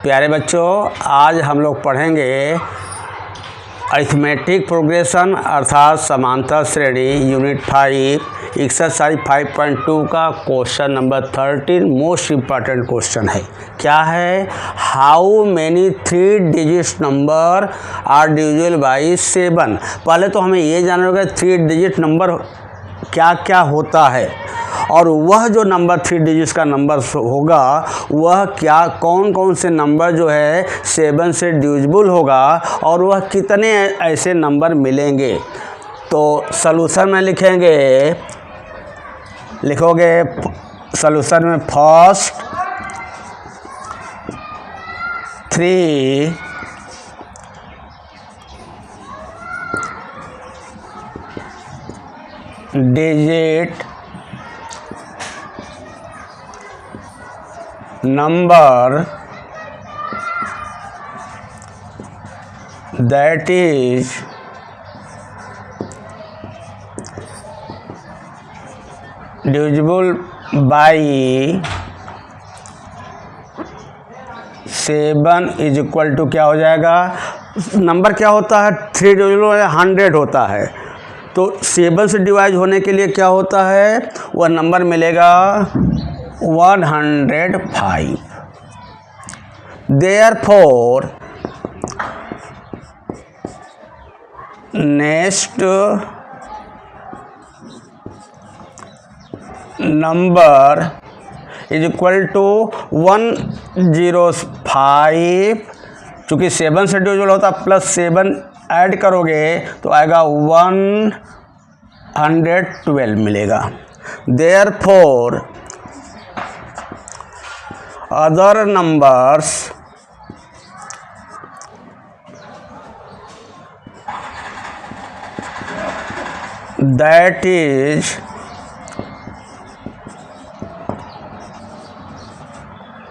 प्यारे बच्चों, आज हम लोग पढ़ेंगे अरिथमेटिक प्रोग्रेशन अर्थात समांतर श्रेणी यूनिट 5 एक्सरसाइज 5.2 का question number 13 most important question है। क्या है? How many 3 digit number are divisible by 7। पहले तो हमें ये जानना होगा 3 डिजिट नंबर क्या क्या होता है और वह जो नंबर 3 डिजिट्स का नंबर होगा वह क्या कौन कौन से नंबर जो है 7 से डिविजिबल होगा और वह कितने ऐसे नंबर मिलेंगे। तो सॉल्यूशन में लिखोगे सॉल्यूशन में first 3 digit number that is divisible by 7 is equal to क्या हो जाएगा? नंबर क्या होता है? 3 डिविजिबल 100 होता है, तो 7 से डिवाइड होने के लिए क्या होता है? वह नंबर मिलेगा 105। Therefore, next number is equal to 105। चूँकि 7 से डिविजिबल होता प्लस 7 ऐड करोगे तो आएगा 112 मिलेगा। Therefore, other numbers that is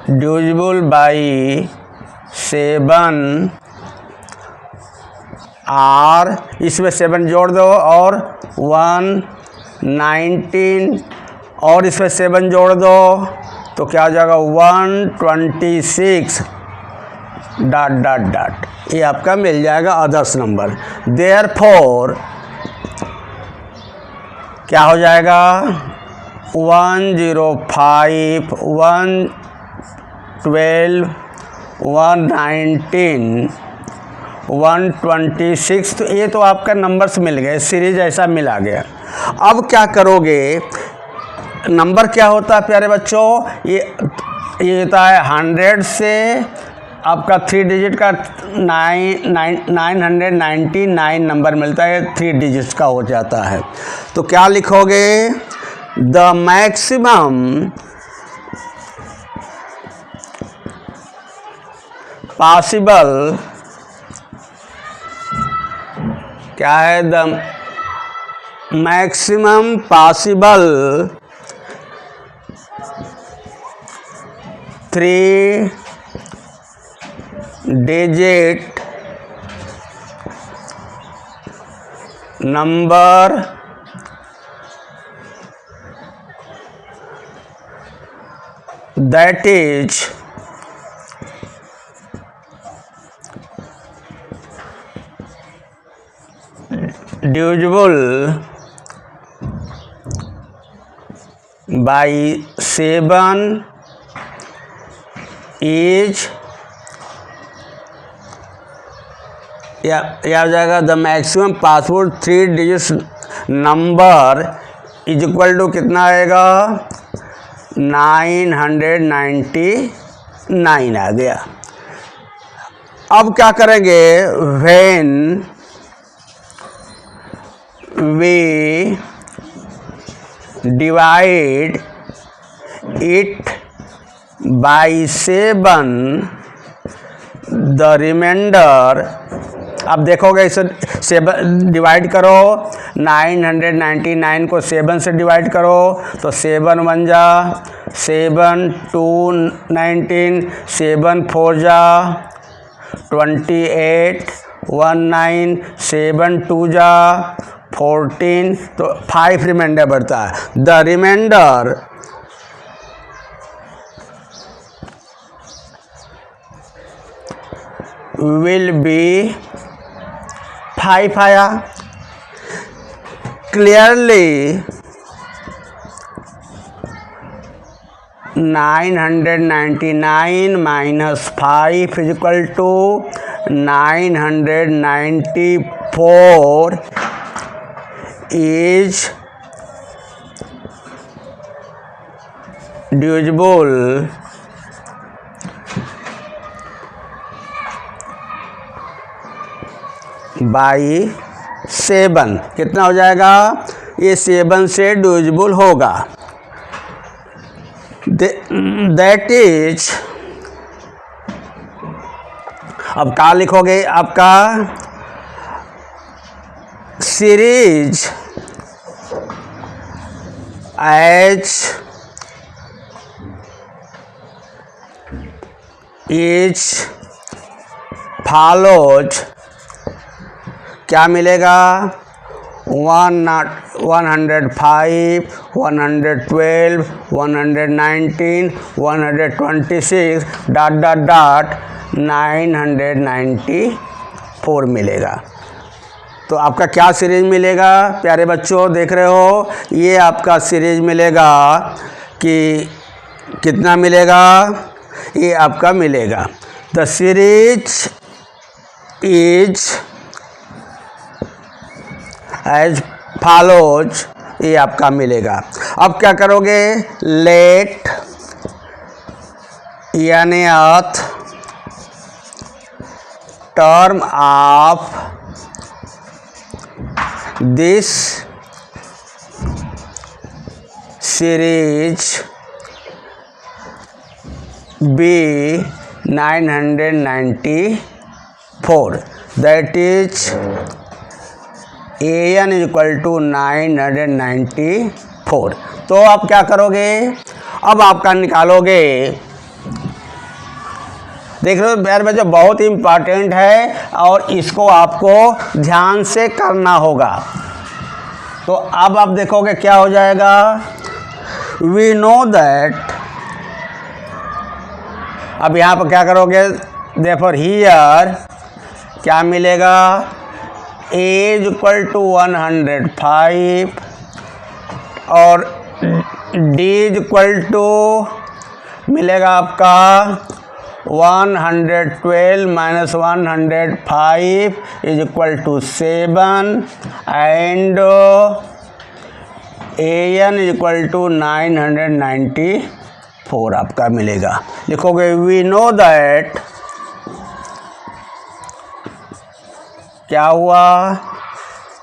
divisible by 7 are, इसमें 7 जोड़ दो और 119 और इसमें 7 जोड़ दो तो क्या हो जाएगा? 126 ... ये आपका मिल जाएगा अदर्स नंबर। देयरफॉर क्या हो जाएगा? 105 112 119 126, तो ये तो आपका नंबर्स मिल गए, सीरीज ऐसा मिला गया। अब क्या करोगे? नंबर क्या होता है प्यारे बच्चों? ये होता है 100 से आपका 3 डिजिट का 999 नंबर मिलता है, 3 डिजिट्स का हो जाता है। तो क्या लिखोगे? द मैक्सिमम पॉसिबल, क्या है? The maximum possible 3 digit number that is divisible by 7 is या हो जाएगा the maximum possible 3 digit number is equal to कितना आएगा? 999 आ गया। अब क्या करेंगे? When we divide it by 7 the remainder, अब देखोगे इसे 7 डिवाइड करो, 999 को 7 से डिवाइड करो तो 7 1 जा 7 2 19 7 4 जा 28 19 7 2 जा 14, तो 5 रिमाइंडर बढ़ता है। द रिमाइंडर विल बी 5 आया। Clearly 999 minus 5 is equal to 994 is divisible by 7। कितना हो जाएगा? ये 7 से डिविजिबल होगा। दैट इज, अब क्या लिखोगे? आपका सीरीज एच इज फॉलोज, क्या मिलेगा? 105, 112, 119, 126 ... 994 मिलेगा। तो आपका क्या सीरीज मिलेगा प्यारे बच्चों? देख रहे हो, ये आपका सीरीज मिलेगा कि कितना मिलेगा? ये आपका मिलेगा the series is as follows, ये आपका मिलेगा। अब क्या करोगे? Let nth term of this series be 994, that is an is equal to 994। तो आप क्या करोगे? अब आपका निकालोगे, देख रहे हो प्यारे बच्चों, बहुत इम्पॉर्टेंट है और इसको आपको ध्यान से करना होगा। तो अब आप देखोगे क्या हो जाएगा? वी नो दैट, अब यहाँ पर क्या करोगे? देयरफॉर हियर क्या मिलेगा? a इज इक्वल टू 105 और d इज इक्वल टू मिलेगा आपका 112 minus 105 is equal to 7 and an is equal to 994 आपका मिलेगा। लिखोगे वी नो दैट, क्या हुआ?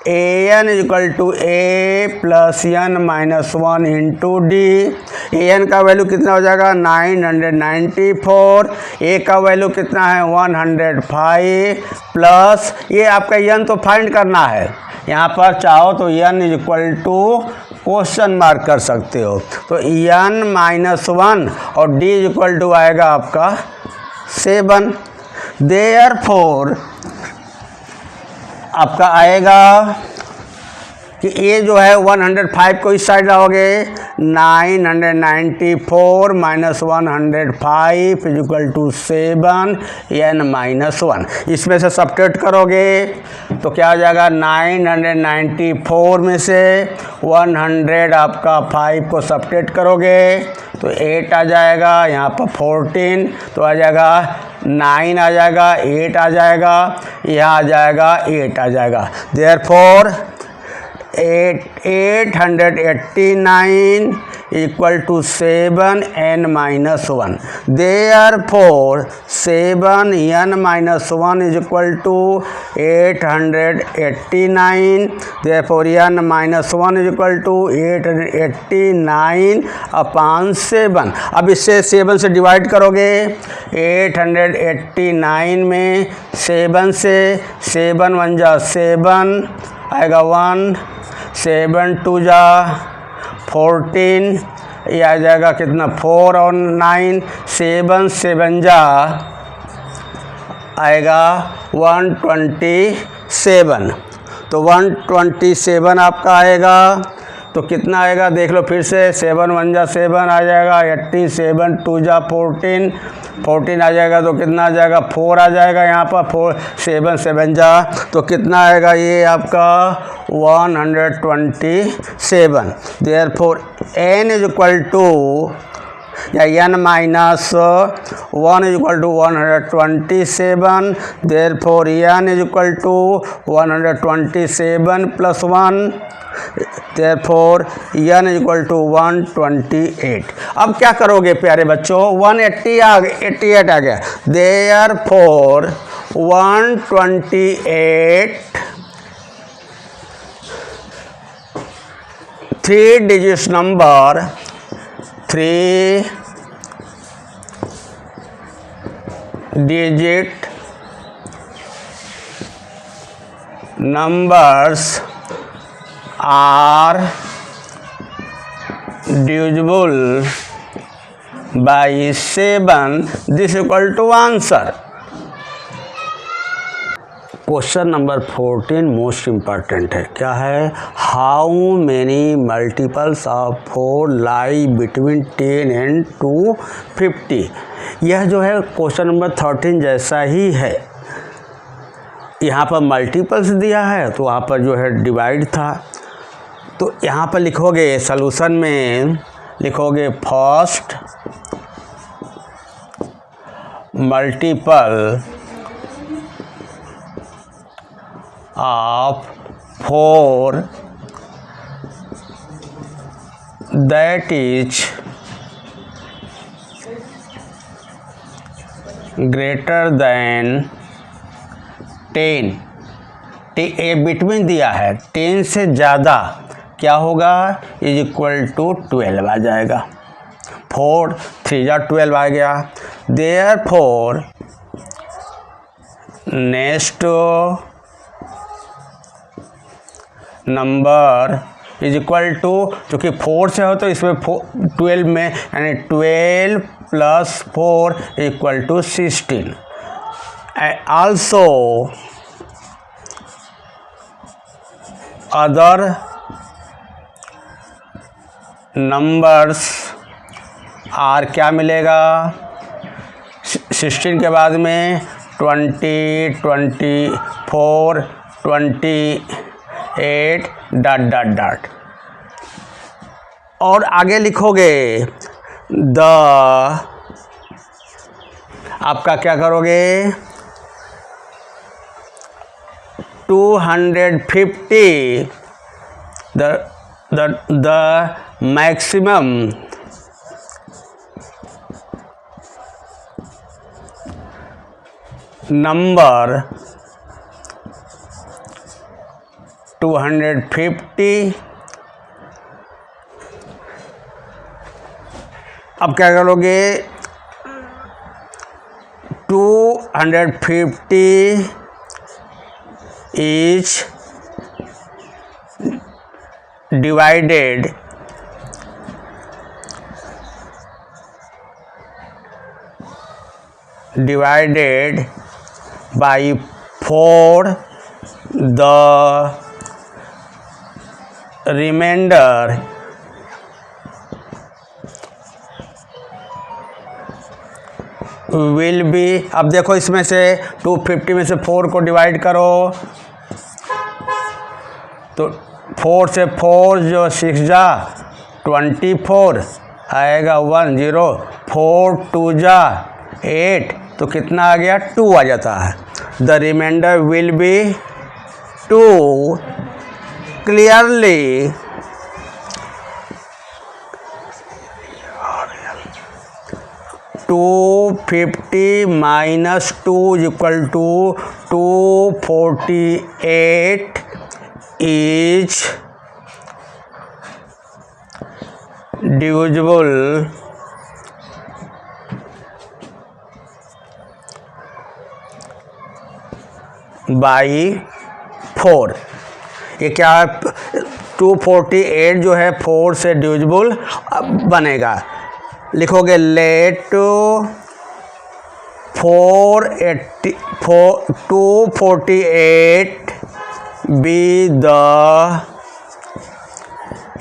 an is equal to a plus n minus 1 into D. an का value कितना हो जाएगा? 994। a का वैल्यू कितना है? 105 प्लस ये आपका n तो फाइंड करना है। यहाँ पर चाहो तो n is equal to question mark कर सकते हो। तो n माइनस 1 और d इज इक्वल टू आएगा आपका 7। देयरफॉर आपका आएगा कि ये जो है 105 को इस साइड लाओगे, 994 minus 105 is equal to 7 n minus 1। इसमें से सब्ट्रैक्ट करोगे तो क्या हो जाएगा? 994 में से 100 आपका 5 को सब्ट्रैक्ट करोगे तो 8 आ जाएगा। यहाँ पर 14 तो आ जाएगा 9 आ जाएगा, 8 आ जाएगा, यहाँ आ जाएगा 8 आ जाएगा। Therefore 889 equal to 7 n minus 1। Therefore 7 n minus 1 is equal to 889। Therefore n minus 1 is equal to 889 upon 7। अब इससे 7 से डिवाइड करोगे, 889 में 7 से 7 1 जा 7 आएगा 1, 7 2 जा 14, ये आ जाएगा कितना? 4 और 9, 7 7 जा आएगा 127। तो 127 आपका आएगा। तो कितना आएगा देख लो फिर से, 7 1 जा 7 आ जाएगा, 80 7 2 जा 14 14 आ जाएगा, तो कितना आ जाएगा 4 आ जाएगा यहाँ पर, 4 7 7 जा, तो कितना आएगा ये आपका 127। Therefore n is equal to या n minus 1 is equal to 127, therefore n is equal to 127 plus 1, therefore n is equal to 128। अब क्या करोगे प्यारे बच्चों, 180 आ गया, 88 आ गया, therefore 128 3 digit number, 3 digit numbers are divisible by 7, this equal to answer। Question number 14 most important है, क्या है, how many multiples of 4 lie between 10 and 250। यह जो है क्वेश्चन नंबर 13 जैसा ही है, यहाँ पर मल्टीपल्स दिया है तो वहाँ पर जो है डिवाइड था, तो यहाँ पर लिखोगे सॉल्यूशन में लिखोगे first multiple of 4 that is greater than 10, A between दिया है 10 से ज़्यादा, क्या होगा, इज इक्वल टू 12 आ जाएगा, 4 3 जा 12 आ गया, therefore next number is equal to, चूँकि 4 से हो तो इसमें 12 में यानी 12 plus 4 equal to 16। Also other numbers are क्या मिलेगा, 16 के बाद में 20 24 28 डॉट डॉट डॉट, और आगे लिखोगे द, आपका क्या करोगे 250 the maximum number 250। अब क्या करोगे 250 is divided by 4, the remainder will be, अब देखो इसमें से 250 में से 4 को डिवाइड करो, तो 4 से 4 जो 6 जा 24 आएगा 10, 4 2 जा 8, तो कितना आ गया 2 आ जाता है, the remainder will be 2। Clearly 250 minus 2 is equal to 248 is divisible by 4। ये क्या है, 248 जो है 4 से डिविजिबल बनेगा, लिखोगे late 248 be the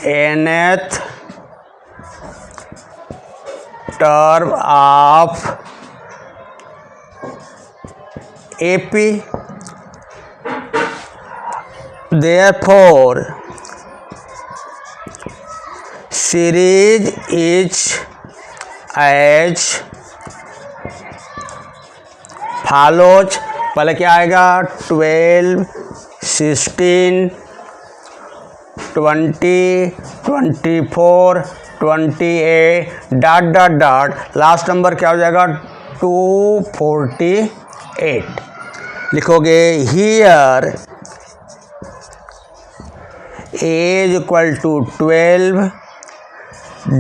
nth term of AP. Therefore, series is as follows. पहले क्या आएगा 12, 16, 20, 24, 28 dot dot dot, last number क्या हो जाएगा 248. लिखोगे here A is equal to 12,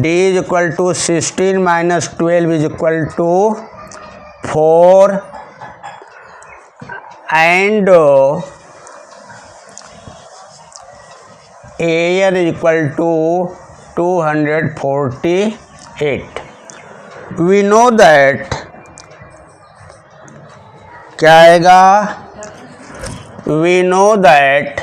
D is equal to 16 minus 12 is equal to 4, and AN is equal to 248. We know that क्या आएगा, we know that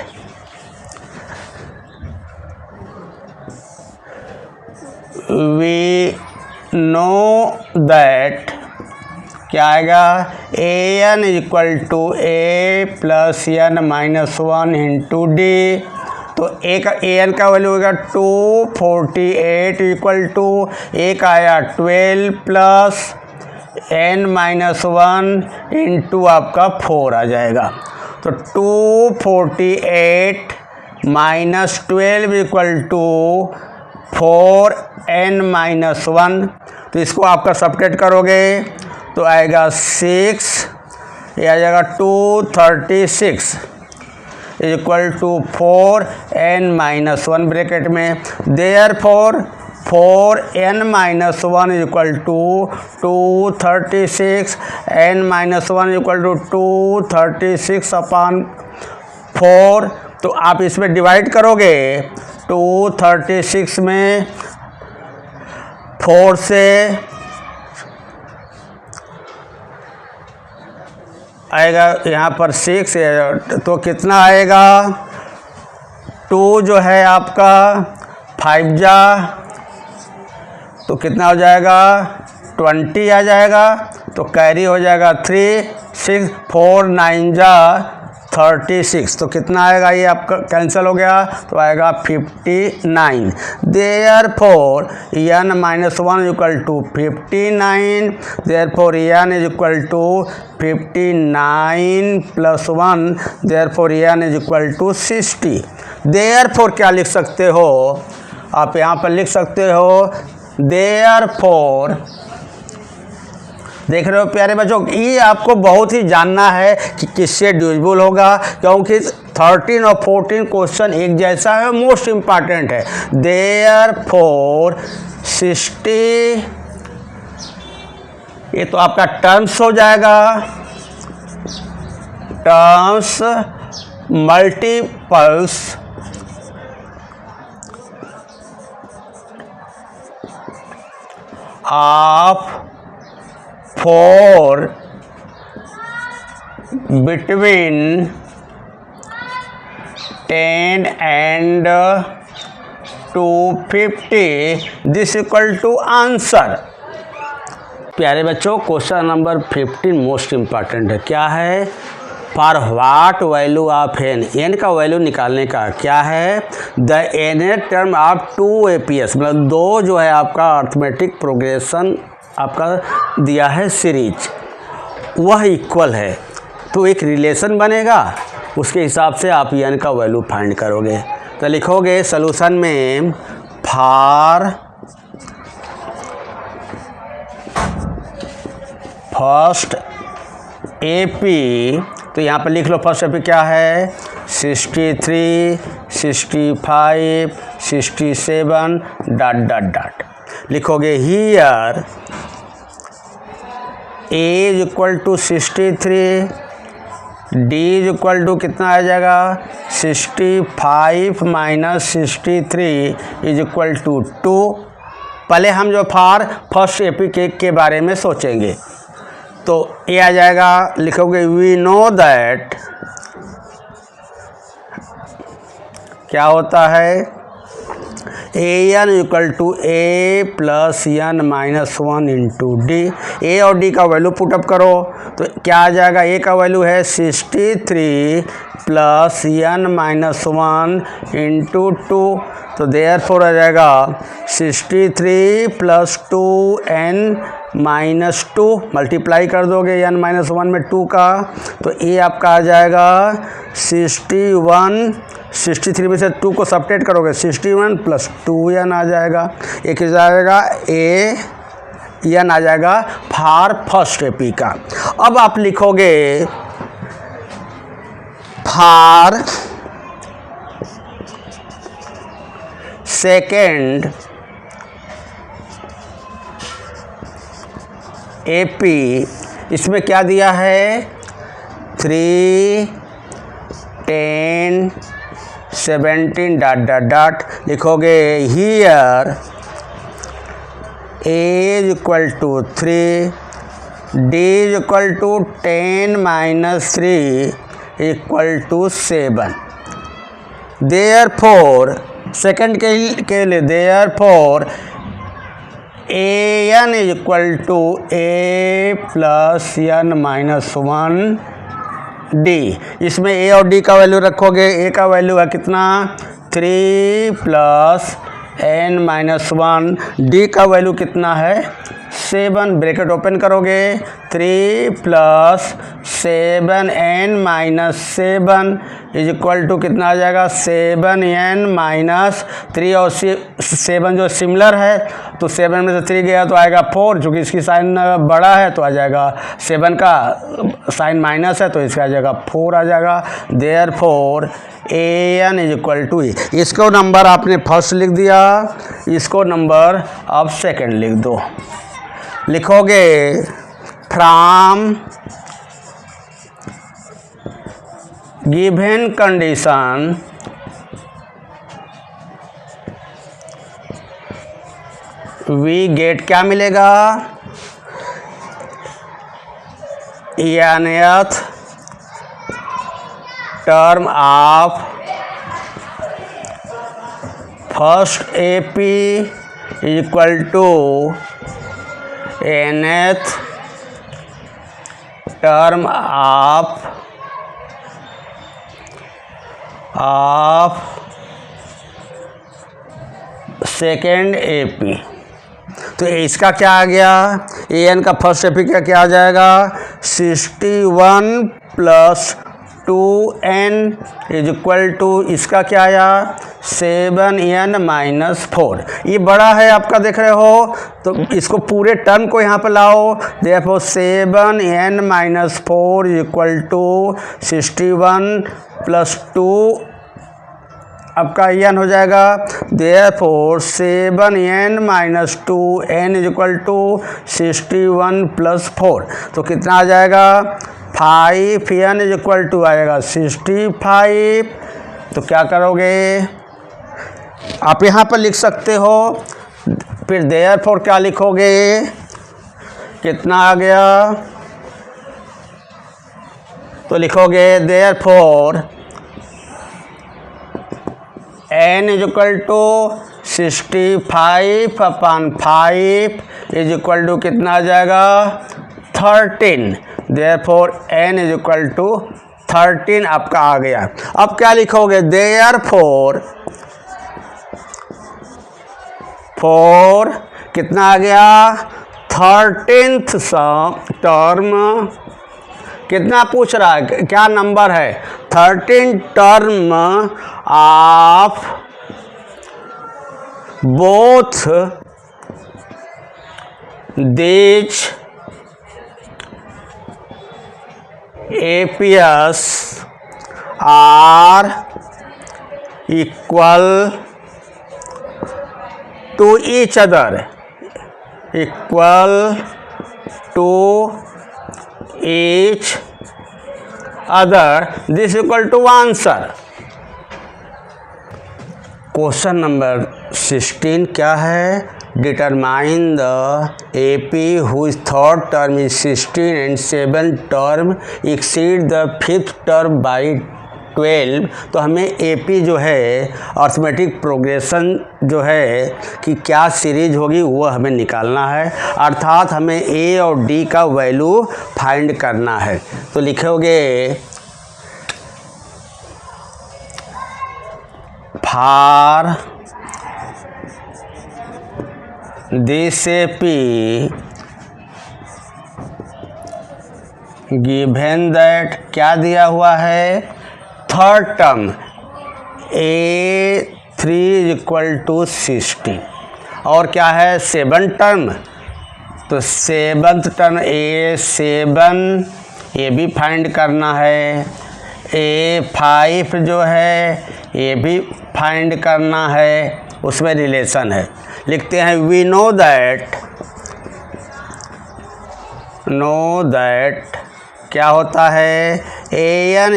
क्या आएगा an is equal to a plus n minus 1 into D. तो A का an का value होगा 248 equal to ए का आया 12 प्लस n माइनस 1 इंटू आपका 4 आ जाएगा. तो 248 minus 12 equal to 4n minus 1. तो इसको आपका सब्ट्रैक्ट करोगे तो आएगा 6, ये आ जाएगा 236 is equal to 4n minus 1 bracket में. Therefore 4n minus 1 is equal to 236, n minus 1 is equal to 236 upon 4. तो आप इसमें डिवाइड करोगे 236 में 4 से आएगा यहाँ पर 6, तो कितना आएगा 2 जो है आपका 5 जा तो कितना हो जाएगा 20 आ जाएगा. तो कैरी हो जाएगा 3, 6, 4, 9 जा 36. तो कितना आएगा, ये आपका कैंसिल हो गया तो आएगा 59. Therefore n minus 1 equal to 59. Therefore n is equal to 59 plus 1. Therefore n is equal to 60. Therefore क्या लिख सकते हो आप, यहाँ पर लिख सकते हो देयरफॉर. देख रहे हो प्यारे बच्चों, ये आपको बहुत ही जानना है कि किससे डिविजिबल होगा, क्योंकि 13 और 14 क्वेश्चन एक जैसा है, मोस्ट इम्पॉर्टेंट है. देयरफॉर 60, ये तो आपका टर्म्स हो जाएगा, terms multiples of 4 between 10 and 250. This equal to answer. प्यारे बच्चों, क्वेश्चन नंबर 15 मोस्ट इम्पॉर्टेंट है. क्या है, for what value of n का वैल्यू निकालने का. क्या है, the nth term of 2 APS, मतलब 2 जो है आपका अर्थमेटिक प्रोग्रेशन आपका दिया है सीरीज, वह इक्वल है. तो एक रिलेशन बनेगा, उसके हिसाब से आप n का वैल्यू फाइंड करोगे. तो लिखोगे सॉल्यूशन में फॉर फर्स्ट AP, तो यहाँ पर लिख लो फर्स्ट AP क्या है 63, 65, 67 डॉट डॉट डॉट. लिखोगे here A is equal to 63, D is equal to कितना आ जाएगा 65 माइनस 63 इज इक्वल टू 2. पहले हम जो फॉर फर्स्ट AP के बारे में सोचेंगे. तो ये आ जाएगा, लिखोगे वी नो दैट, क्या होता है an equal to A plus N minus one into D. A और डी का वैल्यू पुटअप करो तो क्या आ जाएगा, ए का वैल्यू है 63 plus N minus one into two, तो देयरफॉर आ जाएगा 63 प्लस 2n माइनस 2, मल्टीप्लाई कर दोगे एन माइनस वन में 2 का, तो ए आपका आ जाएगा 61, 63 में से 2 को सब्ट्रैक्ट करोगे 61 प्लस 2n आ जाएगा। एक जाएगा ए एन आ जाएगा फॉर फर्स्ट एपी का। अब आप लिखोगे फॉर सेकेंड एपी, इसमें क्या दिया है 3, 10, 17 डॉट डॉट डॉट लिखोगे here A is equal to 3, D is equal to 10 minus 3 equal to 7। Therefore second के लिए therefore A n is equal to A plus N minus one D. इसमें A और D का value रखोगे, ए का value है कितना 3 plus N minus one, D का वैल्यू कितना है 7, ब्रैकेट ओपन करोगे 3 plus 7n minus 7 is equal to कितना आ जाएगा 7n माइनस 3, और 7 जो सिमिलर है तो 7 में से 3 गया तो आएगा 4, चूँकि इसकी साइन बड़ा है तो आ जाएगा 7 का साइन माइनस है तो इसका आ जाएगा 4 आ जाएगा। Therefore an is equal to, इसको नंबर आपने फर्स्ट लिख दिया, इसको नंबर आप सेकंड लिख दो। लिखोगे from given condition we get, क्या मिलेगा nth term of first AP is equal to nth term of second AP. तो इसका क्या आ गया, ए एन का फर्स्ट एपी का क्या आ जाएगा 61 plus 2n is equal to, इसका क्या आया 7n माइनस 4। ये बड़ा है आपका, देख रहे हो, तो इसको पूरे टर्म को यहाँ पर लाओ। देखो 7n minus 4 is equal to 61 plus 2 आपका n हो जाएगा। Therefore 7n minus 2n is equal to 61 plus 4, तो कितना आ जाएगा 5n इज इक्वल टू आएगा 65। तो क्या करोगे आप यहाँ पर लिख सकते हो, फिर देयरफॉर क्या लिखोगे, कितना आ गया, तो लिखोगे therefore n is equal to 65 upon 5 is equal to कितना आ जाएगा 13। Therefore n is equal to 13 आपका आ गया। अब क्या लिखोगे, देयरफॉर कितना आ गया 13th टर्म, कितना पूछ रहा है, क्या नंबर है 13 term of both this APS are equal to each other, equal to each other, this equal to answer। Question number 16 क्या है, determine the AP whose third term is 16 and 7th term exceed the 5th term by 12, तो हमें AP जो है arithmetic progression जो है कि क्या सीरीज होगी वो हमें निकालना है, अर्थात हमें A और D का वैल्यू फाइंड करना है। तो लिखोगे for this AP given that, क्या दिया हुआ है, थर्ड टर्म A3 = 60 और क्या है 7 टर्म, तो 7th टर्म A7 ये भी फाइंड करना है, A5 जो है ये भी फाइंड करना है, उसमें रिलेशन है। लिखते हैं वी नो दैट क्या होता है, AN = A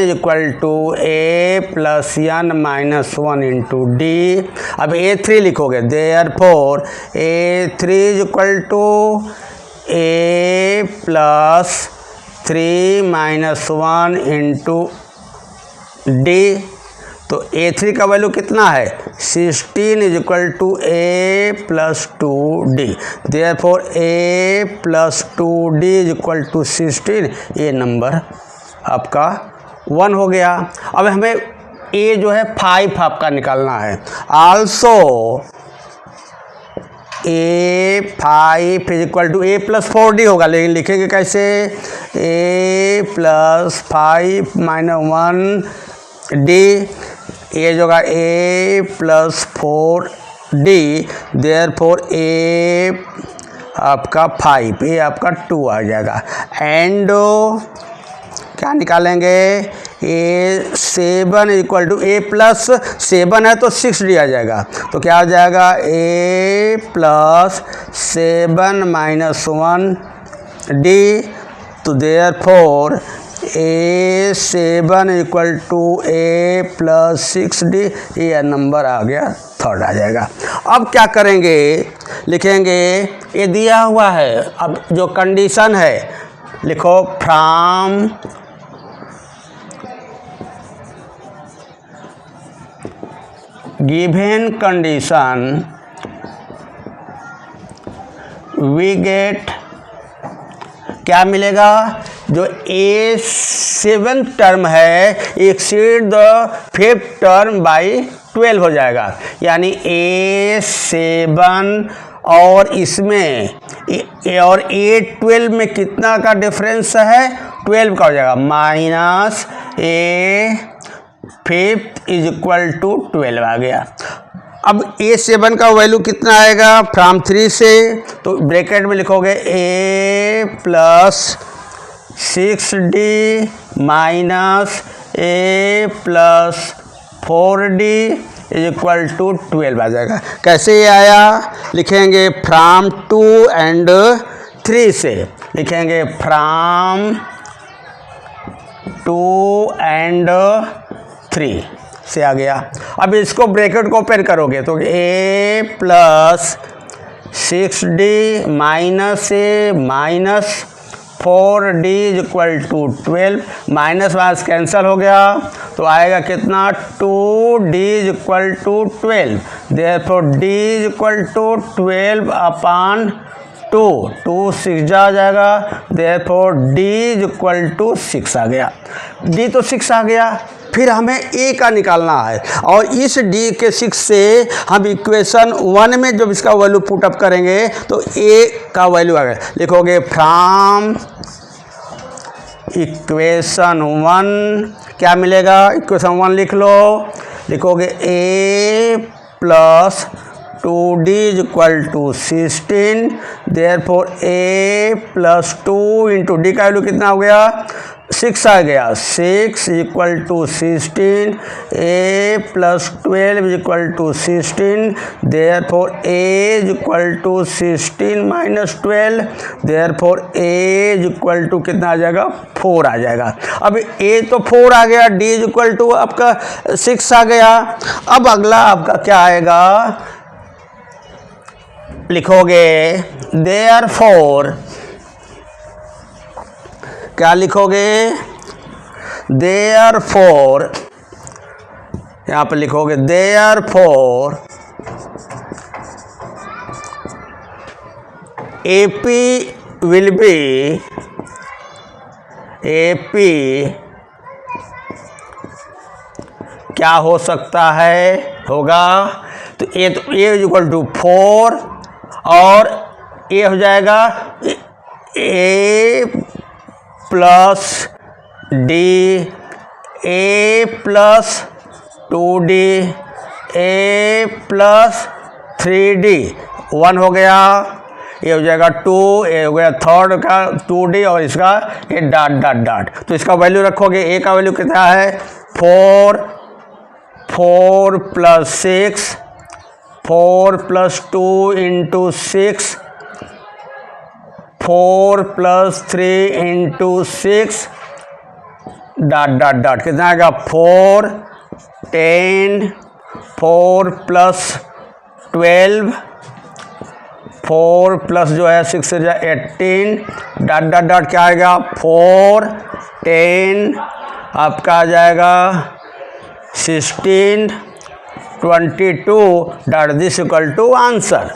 + n - 1 × D। अब A3 लिखोगे, देयरफॉर A3 = A + 3 - 1 × D। तो A3 का वैल्यू कितना है, 16 = A + 2D। Therefore A + 2D = 16, ये नंबर आपका 1 हो गया। अब हमें A जो है 5 आपका निकालना है। आल्सो A5 = A + 4D होगा, लेकिन लिखेंगे कैसे, A + 5 - 1D, ये जो होगा A + 4D, देयरफॉर A आपका 5, ये आपका 2 आ जाएगा। एंड क्या निकालेंगे, A7 = A + 7 है तो 6D आ जाएगा, तो क्या आ जाएगा, A + 7 - 1D। तो देयरफॉर A7 = A + 6D, ये नंबर आ गया, थर्ड आ जाएगा। अब क्या करेंगे, लिखेंगे ये दिया हुआ है, अब जो कंडीशन है लिखो from given condition we get, क्या मिलेगा, जो A7 टर्म है exceed the 5th term by 12 हो जाएगा, यानी A7 और इसमें और A12 में कितना का डिफरेंस है, 12 का हो जाएगा, माइनस A5 = 12 आ गया। अब A7 का वैल्यू कितना आएगा, फ्रॉम 3 से, तो ब्रैकेट में लिखोगे A + 6D minus A + 4D = 12 आ जाएगा। कैसे ये आया, लिखेंगे फ्रॉम 2 एंड 3 से, लिखेंगे फ्रॉम 2 एंड 3 से आ गया। अब इसको ब्रैकेट को ओपन करोगे तो A + 6D minus A minus 4D = 12, minus minus cancel हो गया, तो आएगा कितना, 2D = 12, देयरफॉर D = 12/2, 2 6 जा जाएगा, देयरफॉर D = 6 आ गया। D तो 6 आ गया, फिर हमें A का निकालना है, और इस D के 6 से हम इक्वेशन 1 में जब इसका वैल्यू पुट अप करेंगे तो A का वैल्यू आ गया। लिखोगे फ्रॉम इक्वेशन 1 क्या मिलेगा, इक्वेशन 1 लिख लो, लिखोगे A + 2D = 16, therefore A + 2 × D का वैल्यू कितना हो गया, 6 आ गया, 6 = 16, A + 12 = 16, therefore A = 16 - 12, therefore A = कितना आ जाएगा, 4 आ जाएगा। अब A तो 4 आ गया, D = आपका 6 आ गया। अब अगला आपका क्या आएगा, लिखोगे देयरफॉर, क्या लिखोगे, देयरफॉर यहाँ पर लिखोगे therefore AP will be AP क्या हो सकता है होगा, तो A इक्वल टू 4 और A हो जाएगा A plus D, A plus 2D, A plus 3D, 1 हो गया, ये हो जाएगा 2, ये हो गया थर्ड का 2D और इसका ये डॉट डॉट डॉट। तो इसका वैल्यू रखोगे, A का वैल्यू कितना है 4, 4 plus 6, 4 plus 2 into 6, 4 plus 3 into 6 dot dot dot, कितना आएगा 4, 10, 4 प्लस 12, 4 प्लस जो है 6 से 18 डॉट डॉट डॉट, क्या आएगा 4, 10 आपका आ जाएगा 16, 22 dot this equal to answer.